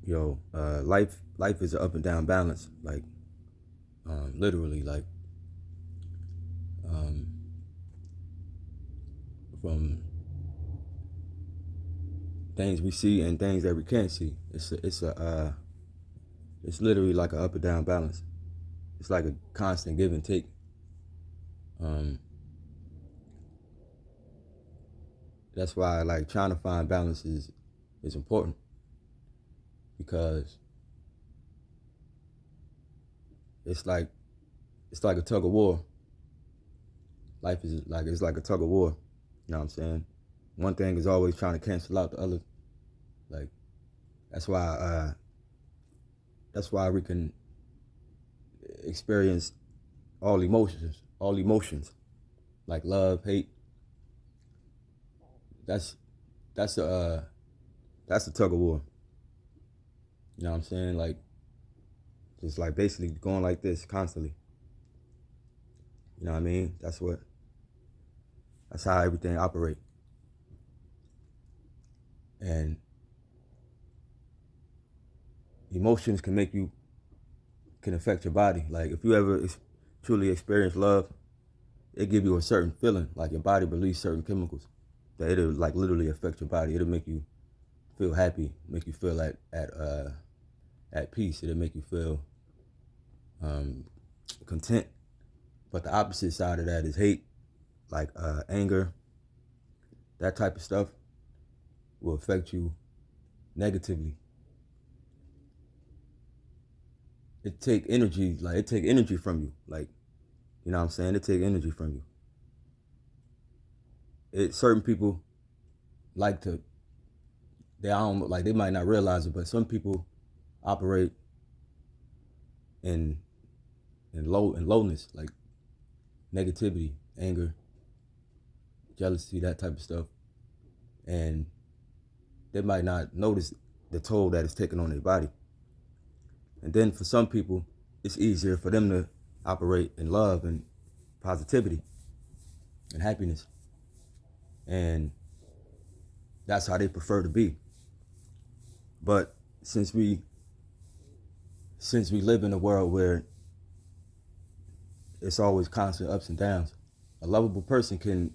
Life is an up and down balance. Like literally, like um, from things we see and things that we can't see. It's literally like an up and down balance. It's like a constant give and take. Um, that's why like trying to find balance is important because it's like it's like a tug of war. Life is like it's like a tug of war. You know what I'm saying? One thing is always trying to cancel out the other. Like that's why uh that's why we can experience all emotions like love, hate. That's that's a that's a tug of war. You know what I'm saying? Like just like basically going like this constantly. You know what I mean? That's how everything operates. And emotions can affect your body. Like if you ever truly experience love, it give you a certain feeling. Like your body release certain chemicals that it'll like literally affect your body. It'll make you feel happy, make you feel at peace. It'll make you feel um, content. But the opposite side of that is hate, like anger, that type of stuff will affect you negatively. It take energy from you. Like, you know what I'm saying? It take energy from you. Certain people like to they I don't like they might not realize it, but some people operate in in lowness, like negativity, anger, jealousy, that type of stuff. And they might not notice the toll that it's taking on their body. And then for some people, it's easier for them to operate in love and positivity and happiness. And that's how they prefer to be. But since we live in a world where it's always constant ups and downs, a lovable person can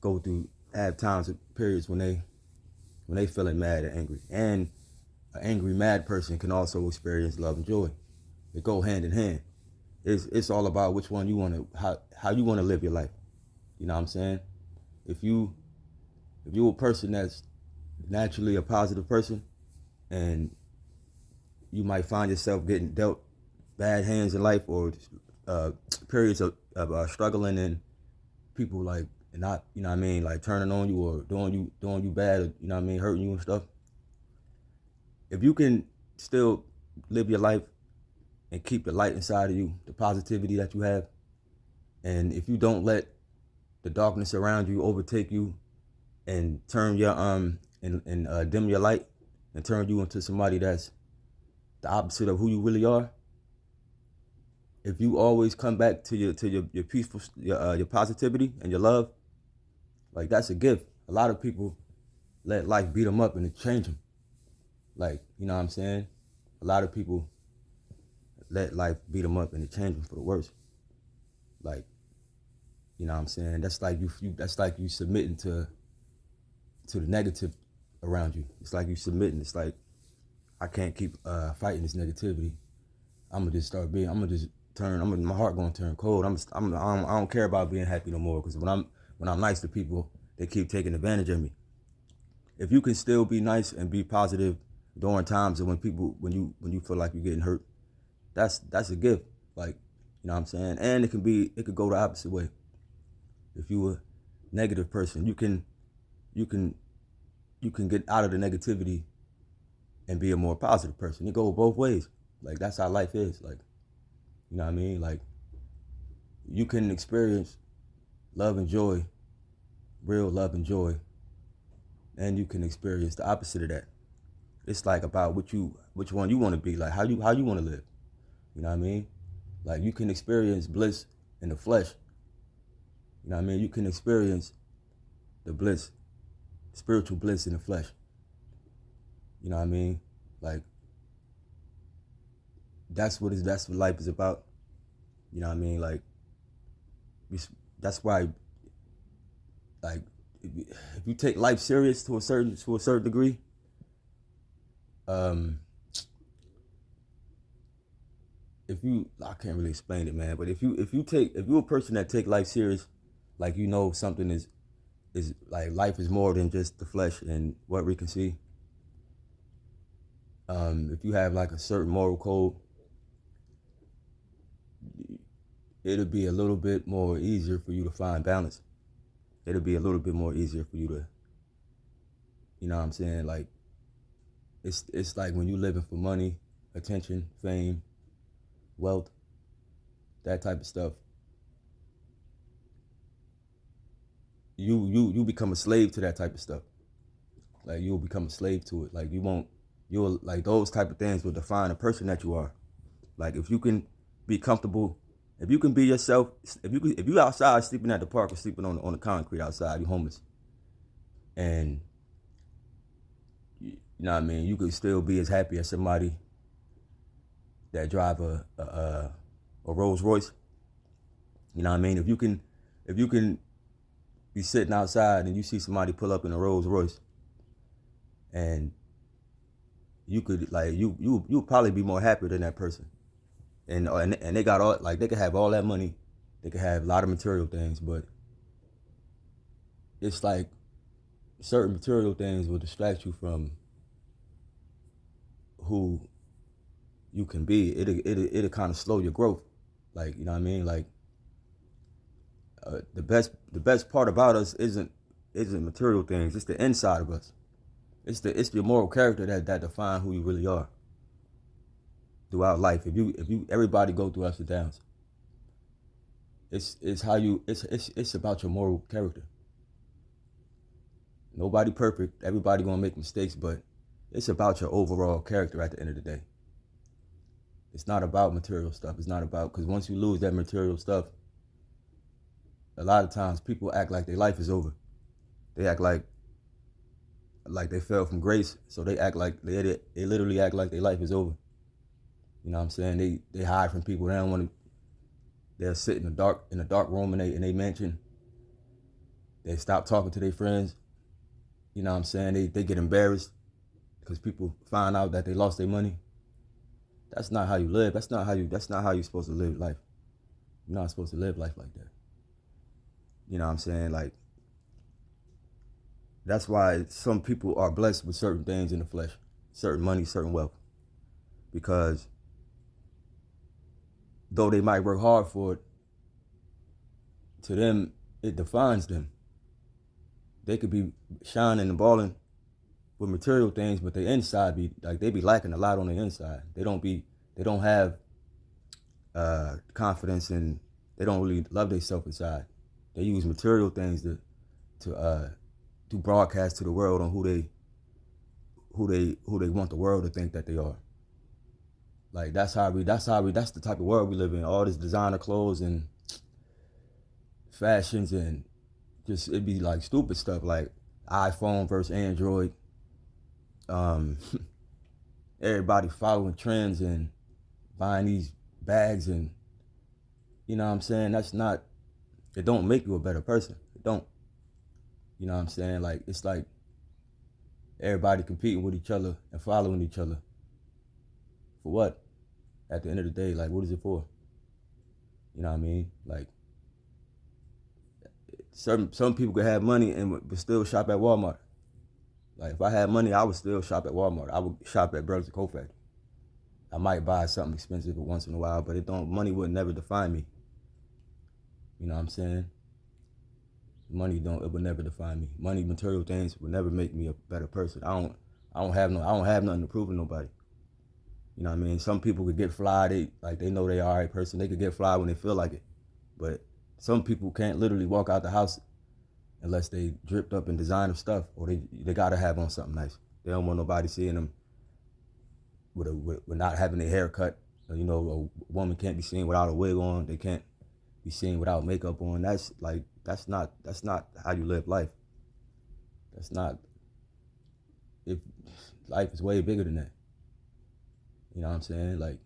go through have times periods when they feeling mad and angry. And an angry mad person can also experience love and joy. They go hand in hand. It's all about which one you want to how you want to live your life. You know what I'm saying? If you if you're a person that's naturally a positive person and you might find yourself getting dealt bad hands in life or uh, periods of struggling and people like not you know what I mean like turning on you or doing you bad or, you know what I mean hurting you and stuff. If you can still live your life and keep the light inside of you, the positivity that you have, and if you don't let the darkness around you overtake you and turn your and dim your light and turn you into somebody that's the opposite of who you really are. If you always come back to your peaceful your positivity and your love, like that's a gift. A lot of people let life beat them up and it change them. Like you know what I'm saying? A lot of people let life beat them up and it change them for the worse. Like you know what I'm saying? That's like you that's like you submitting to the negative around you. It's like you submitting. It's like I can't keep fighting this negativity. I'm gonna just start being. I'm gonna just turn. My heart gonna turn cold. I don't care about being happy no more. Because when I'm nice to people, they keep taking advantage of me. If you can still be nice and be positive during times of when you feel like you're getting hurt, that's a gift. Like you know what I'm saying. And it could go the opposite way. If you a negative person, you can you can get out of the negativity and be a more positive person. It goes both ways. Like that's how life is. Like you know what I mean? Like you can experience love and joy, real love and joy, and you can experience the opposite of that. It's like about which one you want to be, like how you want to live. You know what I mean? Like you can experience bliss in the flesh. You know what I mean? You can experience the bliss, spiritual bliss in the flesh. You know what I mean? Like that's what life is about. You know what I mean? Like that's why, like, if you take life serious to a certain degree, um, if you I can't really explain it, man. But if you're a person that take life serious, like you know something is like life is more than just the flesh and what we can see. If you have like a certain moral code, it'll be a little bit more easier for you to find balance. It'll be a little bit more easier for you to, you know what I'm saying? Like it's like when you living for money, attention, fame, wealth, that type of stuff. You become a slave to that type of stuff. Like you'll become a slave to it. Like you'll like those type of things will define the person that you are. Like if you can be comfortable, if you can be yourself, if you outside sleeping at the park or sleeping on the concrete outside, you homeless, and you know what I mean, you could still be as happy as somebody that drive a Rolls Royce. You know what I mean? If you can be sitting outside and you see somebody pull up in a Rolls Royce, and you could like you probably be more happier than that person. And they got all like they could have all that money, they could have a lot of material things, but it's like certain material things will distract you from who you can be. It'll kind of slow your growth. Like you know what I mean? Like the best part about us isn't material things. It's the inside of us. It's your moral character that define who you really are throughout life. If you everybody go through ups and downs. It's how you it's about your moral character. Nobody perfect. Everybody gonna make mistakes, but it's about your overall character at the end of the day. It's not about material stuff. It's not about because once you lose that material stuff, a lot of times people act like their life is over. They act like they fell from grace, so they act like they literally act like their life is over. You know what I'm saying? They hide from people. They don't want to. They'll sit in the dark room in they mansion. They stop talking to their friends. You know what I'm saying? They get embarrassed because people find out that they lost their money. That's not how you live. That's not how you're supposed to live life. You're not supposed to live life like that. You know what I'm saying? Like that's why some people are blessed with certain things in the flesh, certain money, certain wealth. Because though they might work hard for it, to them it defines them. They could be shining and balling with material things, but their inside be like they be lacking a lot on the inside. They don't have confidence, and they don't really love themselves inside. They use material things to broadcast to the world on who they want the world to think that they are. Like that's the type of world we live in. All this designer clothes and fashions and just it'd be like stupid stuff like iPhone versus Android. Everybody following trends and buying these bags, and you know what I'm saying? It don't make you a better person. It don't. You know what I'm saying? Like it's like everybody competing with each other and following each other. For what? At the end of the day, like what is it for? You know what I mean? Like some people could have money and would still shop at Walmart. Like if I had money, I would still shop at Walmart. I would shop at Burlington Coat Factory. I might buy something expensive once in a while, but money would never define me. You know what I'm saying? It would never define me. Money, material things would never make me a better person. I don't have nothing to prove to nobody. You know what I mean? Some people could get fly, they know they are a right person. They could get fly when they feel like it. But some people can't literally walk out the house unless they dripped up in designer stuff, or they gotta have on something nice. They don't want nobody seeing them with not having their hair cut. You know, a woman can't be seen without a wig on. They can't be seen without makeup on. That's not how you live life. That's not. If life is way bigger than that. You know what I'm saying? Like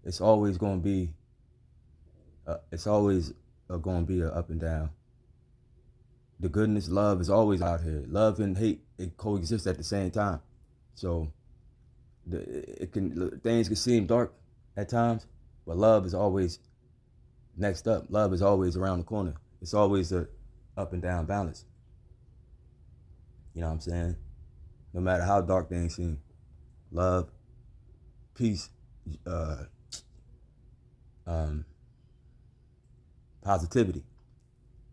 it's always going to be it's always going to be a up and down. The goodness, love is always out here. Love and hate, it coexists at the same time. So things can seem dark at times, but love is always next up. Love is always around the corner. It's always a up and down balance. You know what I'm saying? No matter how dark things seem, love, peace, positivity.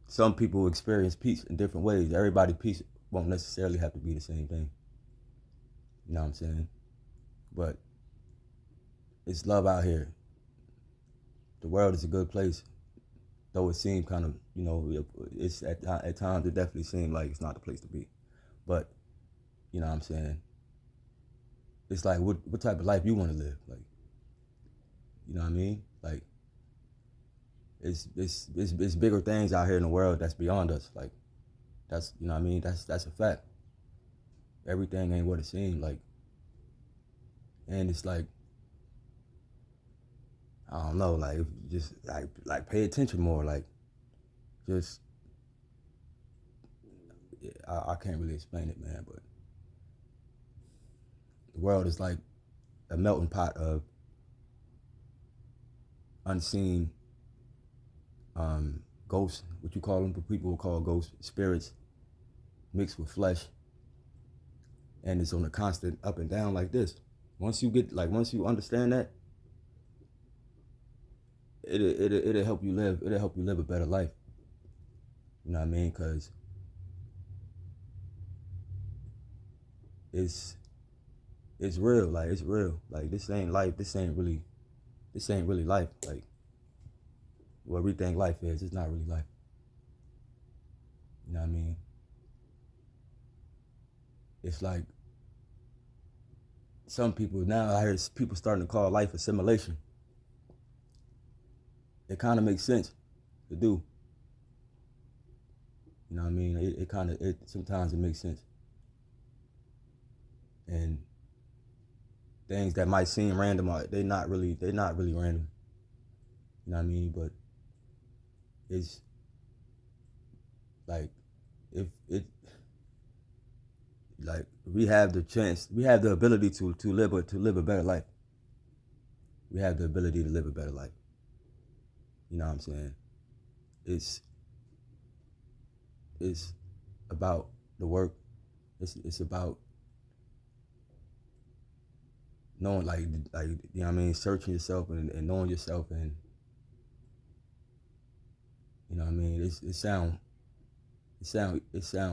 Some people experience peace in different ways. Everybody's peace won't necessarily have to be the same thing. You know what I'm saying? But it's love out here. The world is a good place, though it seems kind of, it's at times it definitely seems like it's not the place to be. But you know what I'm saying? It's like what type of life you want to live, like, you know what I mean? Like, it's bigger things out here in the world that's beyond us. Like, that's, you know what I mean? That's a fact. Everything ain't what it seems like. And it's like, I don't know, like, just like pay attention more, like, just I can't really explain it, man, but the world is like a melting pot of unseen ghosts, what you call them, but people will call ghosts, spirits mixed with flesh, and it's on a constant up and down like this. Once you understand that, it'll help you live. It'll help you live a better life. You know what I mean? Because it's real. Like, it's real. Like, this ain't life. This ain't really life. Like, what we think life is, it's not really life. You know what I mean? It's like some people now, I hear people starting to call life assimilation. It kind of makes sense to do. You know what I mean? It sometimes it makes sense. And things that might seem random, they're not really random. You know what I mean? But it's like, if it like we have the ability to live a better life. We have the ability to live a better life. You know what I'm saying? It's about the work. It's about knowing, like, you know what I mean, searching yourself and knowing yourself, and you know what I mean. It sound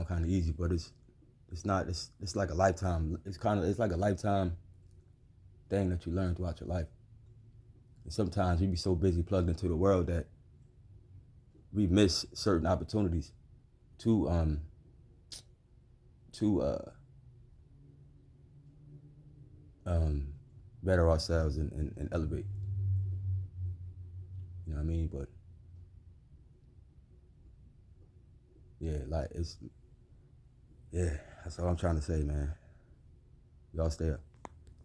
kind of easy, but it's not. It's like a lifetime. It's like a lifetime thing that you learn throughout your life. And sometimes we be so busy plugged into the world that we miss certain opportunities to better ourselves and elevate. You know what I mean? But yeah, like, that's all I'm trying to say, man. Y'all stay up.